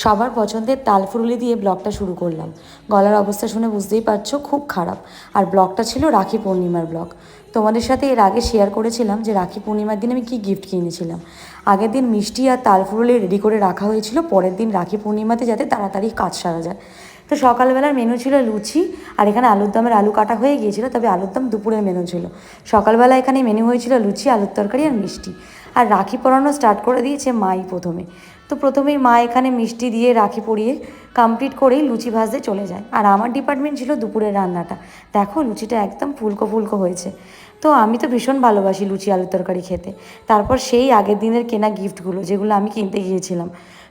সবার পছন্দের তালফুরুলি দিয়ে ব্লগটা শুরু করলাম। গলার অবস্থা শুনে বুঝতেই পারছো খুব খারাপ। আর ব্লগটা ছিল রাখি পূর্ণিমার ব্লগ। তোমাদের সাথে এর আগে শেয়ার করেছিলাম যে রাখি পূর্ণিমার দিন আমি কী গিফট কিনেছিলাম। আগের দিন মিষ্টি আর তালফুরুলি রেডি করে রাখা হয়েছিল পরের দিন রাখি পূর্ণিমাতে যাতে তাড়াতাড়ি কাজ সারা যায়। তো সকালবেলার মেনু ছিল লুচি, আর এখানে আলুর দমের আলু কাটা হয়ে গিয়েছিল, তবে আলুর দম দুপুরের মেনু ছিল। সকালবেলা এখানে মেনু হয়েছিল লুচি, আলুর তরকারি আর মিষ্টি। আর রাখি পরানো স্টার্ট করে দিয়েছে মাই প্রথমে। তো প্রথমেই মা এখানে মিষ্টি দিয়ে রাখি পরিয়ে কমপ্লিট করেই লুচি ভাজতে চলে যায়। আর আমার ডিপার্টমেন্ট ছিল দুপুরের রান্নাটা। দেখো লুচিটা একদম ফুলকো ফুলকো হয়েছে। তো আমি তো ভীষণ ভালোবাসি লুচি আলুর তরকারি খেতে। তারপর সেই আগের দিনের কেনা গিফটগুলো যেগুলো আমি কিনতে গিয়েছিলাম।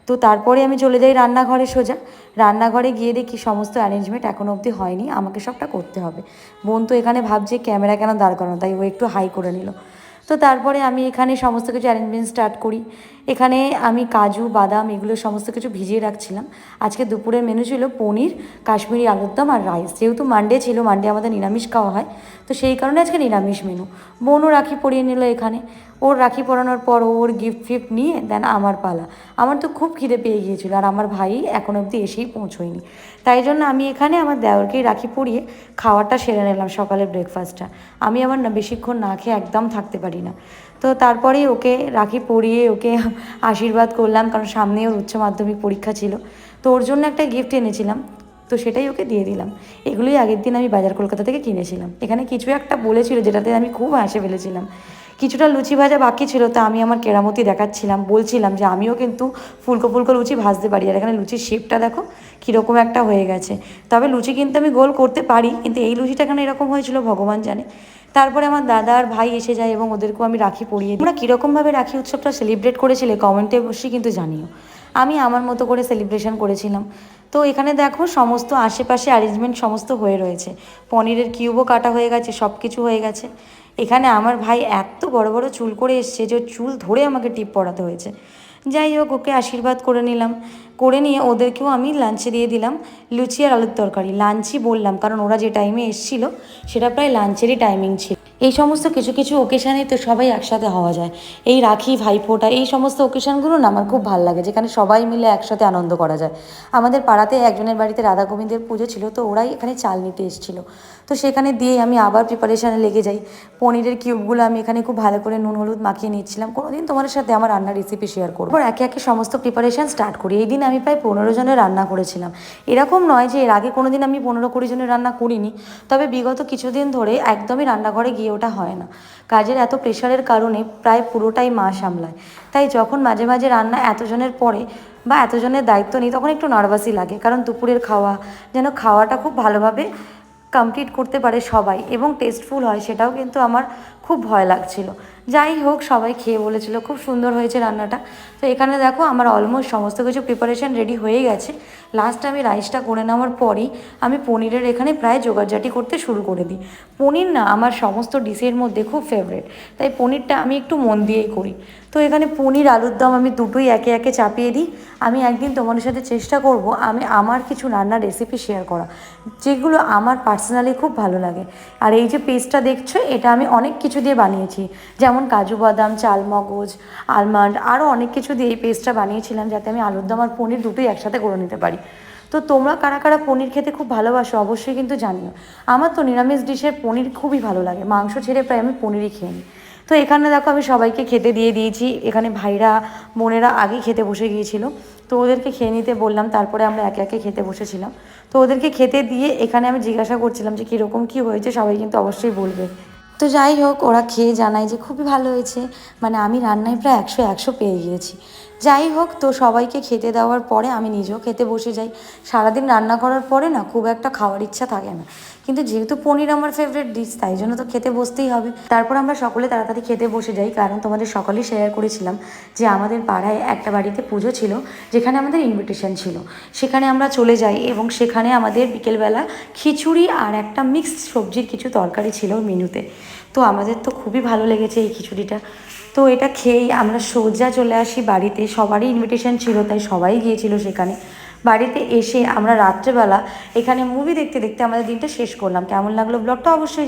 তো তারপরে আমি চলে যাই রান্নাঘরে সোজা। রান্নাঘরে গিয়ে দেখি সমস্ত অ্যারেঞ্জমেন্ট এখনও অবধি হয়নি, আমাকে সবটা করতে হবে। বোন তো এখানে ভাবছে ক্যামেরা কেন দাঁড় করানো, তাই ও একটু হাই করে নিল। তো তারপরে আমি এখানে সমস্ত কিছু অ্যারেঞ্জমেন্ট স্টার্ট করি। এখানে আমি কাজু বাদাম এগুলো সমস্ত কিছু ভিজিয়ে রাখছিলাম। আজকে দুপুরের মেনু ছিল পনির, কাশ্মীরি আলুর দম আর রাইস। যেহেতু মানডে ছিল, মানডে আমাদের নিরামিষ খাওয়া হয়, তো সেই কারণে আজকে নিরামিষ মেনু। বোনও রাখি পরিয়ে নিল এখানে। ওর রাখি পরানোর পর ওর গিফট ফিফট নিয়ে দেন আমার পালা। আমার তো খুব খিদে পেয়ে গিয়েছিল, আর আমার ভাই এখনও অবধি এসেই পৌঁছোয়নি। তাই জন্য আমি এখানে আমার দেওরকেই রাখি পরিয়ে খাওয়াটা সেরে নিলাম, সকালের ব্রেকফাস্টটা। আমি আবার না বেশিক্ষণ না খেয়ে একদম থাকতে পারি না। তো তারপরেই ওকে রাখি পরিয়ে ওকে আশীর্বাদ করলাম, কারণ সামনেও উচ্চ মাধ্যমিক পরীক্ষা ছিল। তো ওর জন্য একটা গিফট এনেছিলাম, তো সেটাই ওকে দিয়ে দিলাম। এগুলোই আগের দিন আমি বাজার কলকাতা থেকে কিনেছিলাম। এখানে কিছু একটা বলেছিল যেটাতে আমি খুব হেসে ফেলেছিলাম। কিছুটা লুচি ভাজা বাকি ছিল, তা আমি আমার কেরামতি দেখাচ্ছিলাম, বলছিলাম যে আমিও কিন্তু ফুলকো ফুলকো লুচি ভাজতে পারি। আর এখানে লুচির শেপটা দেখো কীরকম একটা হয়ে গেছে। তবে লুচি কিন্তু আমি গোল করতে পারি, কিন্তু এই লুচিটা এখানে এরকম হয়েছিল ভগবান জানে। তারপরে আমার দাদা আর ভাই এসে যায় এবং ওদেরকেও আমি রাখি পরিয়ে দিই। তোমরা কীরকমভাবে রাখি উৎসবটা সেলিব্রেট করেছিলে কমেন্টে অবশ্যই কিন্তু জানিও। আমি আমার মতো করে সেলিব্রেশন করেছিলাম। তো এখানে দেখো সমস্ত আশেপাশে অ্যারেঞ্জমেন্ট সমস্ত হয়ে রয়েছে। পনিরের কিউবও কাটা হয়ে গেছে, সব কিছু হয়ে গেছে। এখানে আমার ভাই এত বড় বড় চুল করে এসছে যে চুল ধরে আমাকে টিপ পড়াতে হয়েছে। যাই হোক, ওকে আশীর্বাদ করে নিলাম। করে নিয়ে ওদেরকেও আমি লাঞ্চে দিয়ে দিলাম লুচি আর আলুর তরকারি। লাঞ্চই বললাম, কারণ ওরা যে টাইমে এসেছিলো সেটা প্রায় লাঞ্চেরই টাইমিং ছিল। এই সমস্ত কিছু কিছু ওকেশানে তো সবাই একসাথে হওয়া যায়। এই রাখি, ভাইফোঁটা, এই সমস্ত ওকেশানগুলো না আমার খুব ভালো লাগে, যেখানে সবাই মিলে একসাথে আনন্দ করা যায়। আমাদের পাড়াতে একজনের বাড়িতে রাধা গোবিন্দের পুজো ছিল, তো ওরাই এখানে চাল নিতে এসেছিলো। তো সেখানে দিয়ে আমি আবার প্রিপারেশানে লেগে যাই। পনিরের কিউবগুলো আমি এখানে খুব ভালো করে নুন হলুদ মাখিয়ে নিচ্ছিলাম। কোনোদিন তোমাদের সাথে আমার রান্নার রেসিপি শেয়ার করবো। একে একে সমস্ত প্রিপারেশান স্টার্ট করি। এই দিন আমি প্রায় 15 জনের রান্না করেছিলাম। এরকম নয় যে এর আগে কোনো দিন আমি 15-20 জনের রান্না করিনি, তবে বিগত কিছুদিন ধরে একদমই রান্নাঘরে গিয়ে ওটা হয় না। কাজের এত প্রেশারের কারণে প্রায় পুরোটাই মা সামলায়। তাই যখন মাঝে মাঝে রান্না এতজনের পরে বা এতজনের দায়িত্ব নিই, তখন একটু নার্ভাসই লাগে, কারণ দুপুরের খাওয়া যেন খাওয়াটা খুব ভালোভাবে কমপ্লিট করতে পারে সবাই এবং টেস্টফুল হয়, সেটাও কিন্তু আমার খুব ভয় লাগছিল। যাই হোক, সবাই খেয়ে বলেছিল খুব সুন্দর হয়েছে রান্নাটা। তো এখানে দেখো আমার অলমোস্ট সমস্ত কিছু প্রিপারেশান রেডি হয়ে গেছে। লাস্ট আমি রাইসটা করে নেওয়ার পরই আমি পনিরের এখানে প্রায় জোগাড়জাটি করতে শুরু করে দিই। পনির না আমার সমস্ত ডিশের মধ্যে খুব ফেভারিট, তাই পনিরটা আমি একটু মন দিয়েই করি। তো এখানে পনির আলুর দম আমি দুটোই একে একে চাপিয়ে দিই। আমি একদিন তোমাদের সাথে চেষ্টা করব আমি আমার কিছু রান্নার রেসিপি শেয়ার করা, যেগুলো আমার পার্সোনালি খুব ভালো লাগে। আর এই যে পেস্টটা দেখছো, এটা আমি অনেক কিছু দিয়ে বানিয়েছি, যেমন কাজু বাদাম, চালমগজ, আলমন্ড, আরও অনেক কিছু দিয়ে এই পেস্টটা বানিয়েছিলাম, যাতে আমি আলুর দম আর পনির দুটোই একসাথে করে নিতে পারি। তো তোমরা কারা কারা পনির খেতে খুব ভালোবাসো অবশ্যই কিন্তু জানিও। আমার তো নিরামিষ ডিশের পনির খুবই ভালো লাগে, মাংস ছেড়ে প্রায় আমি পনিরই খেয়ে নিই। তো এখানে দেখো আমি সবাইকে খেতে দিয়ে দিয়েছি। এখানে ভাইরা বোনেরা আগেই খেতে বসে গিয়েছিল, তো ওদেরকে খেয়ে নিতে বললাম, তারপরে আমরা একে একে খেতে বসেছিলাম। তো ওদেরকে খেতে দিয়ে এখানে আমি জিজ্ঞাসা করছিলাম যে কীরকম কী হয়েছে, সবাই কিন্তু অবশ্যই বলবে। তো যাই হোক, ওরা খেয়ে জানায় যে খুবই ভালো হয়েছে, মানে আমি রান্নায় প্রায় 100 পেয়ে গিয়েছি। যাই হোক, তো সবাইকে খেতে দেওয়ার পরে আমি নিজেও খেতে বসে যাই। সারাদিন রান্না করার পরে না খুব একটা খাওয়ার ইচ্ছা থাকে না, কিন্তু যেহেতু পনির আমার ফেভারিট ডিশ, তাই জন্য তো খেতে বসতেই হবে। তারপর আমরা সকলে তাড়াতাড়ি খেতে বসে যাই, কারণ তোমাদের সকালেই শেয়ার করেছিলাম যে আমাদের পাড়ায় একটা বাড়িতে পুজো ছিল, যেখানে আমাদের ইনভিটেশন ছিল। সেখানে আমরা চলে যাই এবং সেখানে আমাদের বিকেলবেলা খিচুড়ি আর একটা মিক্সড সবজির কিছু তরকারি ছিল মেনুতে। তো আমাদের তো খুবই ভালো লেগেছে এই খিচুড়িটা। তো এটা খেয়েই আমরা সোজা চলে আসি বাড়িতে। সবারই ইনভিটেশন ছিল, তাই সবাই গিয়েছিল সেখানে। বাড়িতে এসে আমরা রাত্রেবেলা এখানে মুভি দেখতে দেখতে আমাদের দিনটা শেষ করলাম। কেমন লাগলো ব্লগটা অবশ্যই